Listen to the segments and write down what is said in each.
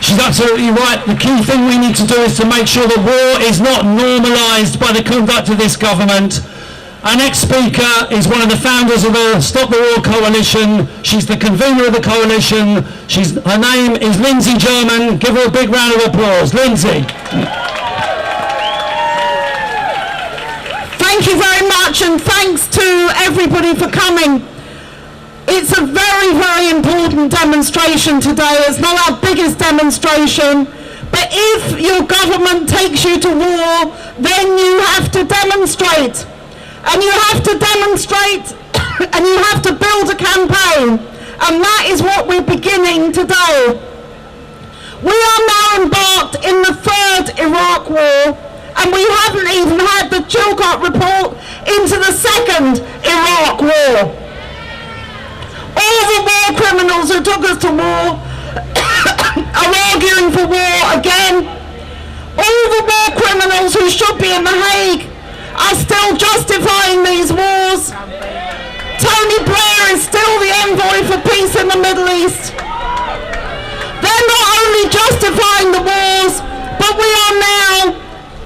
She's absolutely right. The key thing we need to do is to make sure that war is not normalised by the conduct of this government. Our next speaker is one of the founders of the Stop the War Coalition. She's the convener of the coalition. Her name is Lindsey German. Give her a big round of applause. Lindsey. Thank you very much, and thanks to everybody for coming. It's a very, very important demonstration today. It's not our biggest demonstration, but if your government takes you to war, then you have to demonstrate. And you have to demonstrate and you have to build a campaign. And that is what we're beginning today. We are now embarked in the third Iraq war, and we haven't even had the Chilcot report into the second Iraq war. All the war criminals who took us to war are arguing for war again. All the war criminals who should be in The Hague are still justifying these wars. Tony Blair is still the envoy for peace in the Middle East. They're not only justifying the wars, but we are now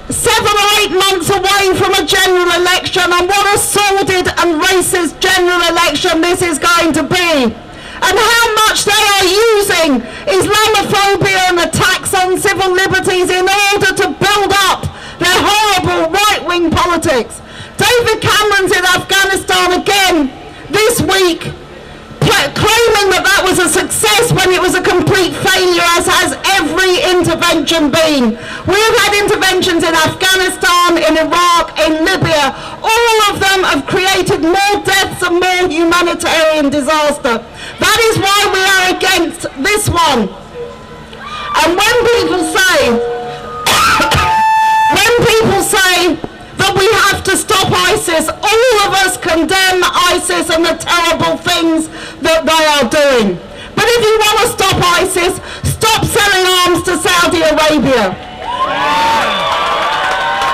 7 or 8 months away from a general election, and what a sordid and racist general election this is going to be. And how much they are using Islamophobia and attacks on civil liberties in order to build up their horrible right-wing politics. David Cameron's in Afghanistan again this week, claiming that that was a success when it was a complete failure, as has every intervention been. We have had interventions in Afghanistan, in Iraq, in Libya. All of them have created more deaths and more humanitarian disaster. That is why we are against this one. And when people say that we have to stop ISIS, all of us condemn ISIS and the terrible things that they are doing. But if you want to stop ISIS, stop selling arms to Saudi Arabia.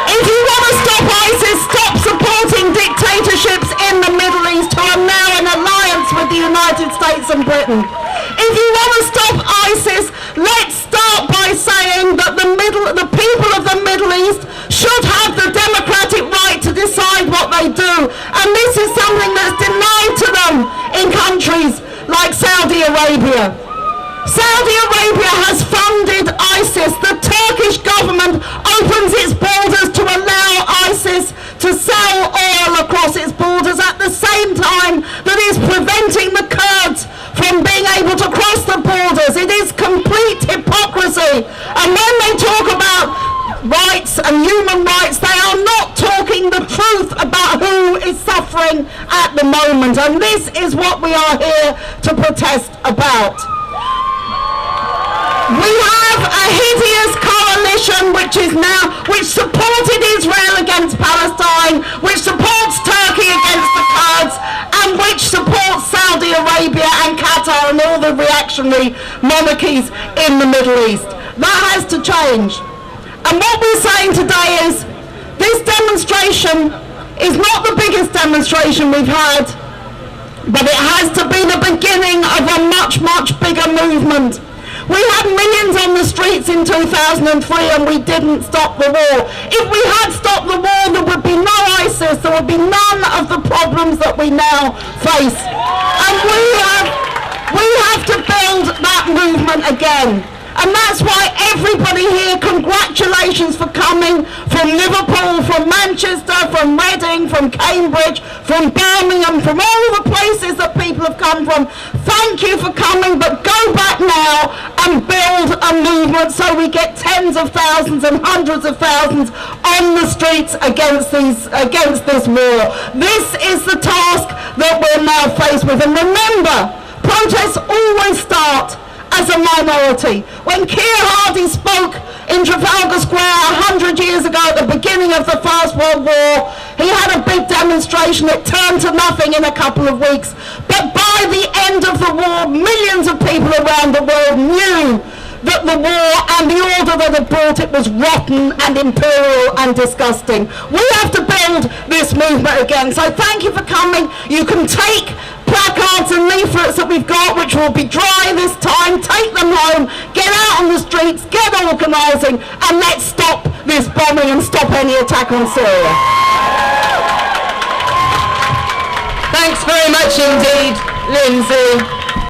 If you want to stop ISIS, stop supporting dictatorships in the Middle East who are now in alliance with the United States and Britain. If you want to stop ISIS, let's start by saying that the people of the Middle East should have the democratic right to decide what they do. And this is something that's denied to them in countries like Saudi Arabia. Saudi Arabia has funded ISIS. The Turkish government opens its borders to allow ISIS to sell oil across its borders at the same time that it's preventing the Kurds from being able to cross the borders. It is complete hypocrisy. And when they talk about rights and human rights, they are not talking the truth about who is suffering at the moment. And this is what we are here to protest about. We have a hideous coalition which supported Israel against Palestine, which supports Turkey against the Kurds, and which supports Saudi Arabia and Qatar and all the reactionary monarchies in the Middle East. That has to change. And what we're saying today is this demonstration is not the biggest demonstration we've had, but it has to be the beginning of a much, much bigger movement. We had millions on the streets in 2003 and we didn't stop the war. If we had stopped the war, there would be no ISIS, there would be none of the problems that we now face. And we have to build that movement again. And that's why everybody here, congratulations for coming from Liverpool, from Manchester, from Reading, from Cambridge, from Birmingham, from all the places that people have come from. Thank you for coming, but go back now and build a movement so we get tens of thousands and hundreds of thousands on the streets against this war. This is the task that we're now faced with. And remember, protests always start as a minority. When Keir Hardie spoke in Trafalgar Square 100 years ago at the beginning of the First World War, he had a big demonstration. It turned to nothing in a couple of weeks. But by the end of the war, millions of people around the world knew that the war and the order that had brought it was rotten and imperial and disgusting. We have to build this movement again. So thank you for coming. You can take placards and leaflets that we've got, which will be dry this time, take them home, get out on the street weeks, get organising, and let's stop this bombing and stop any attack on Syria. Thanks very much indeed, Lindsey.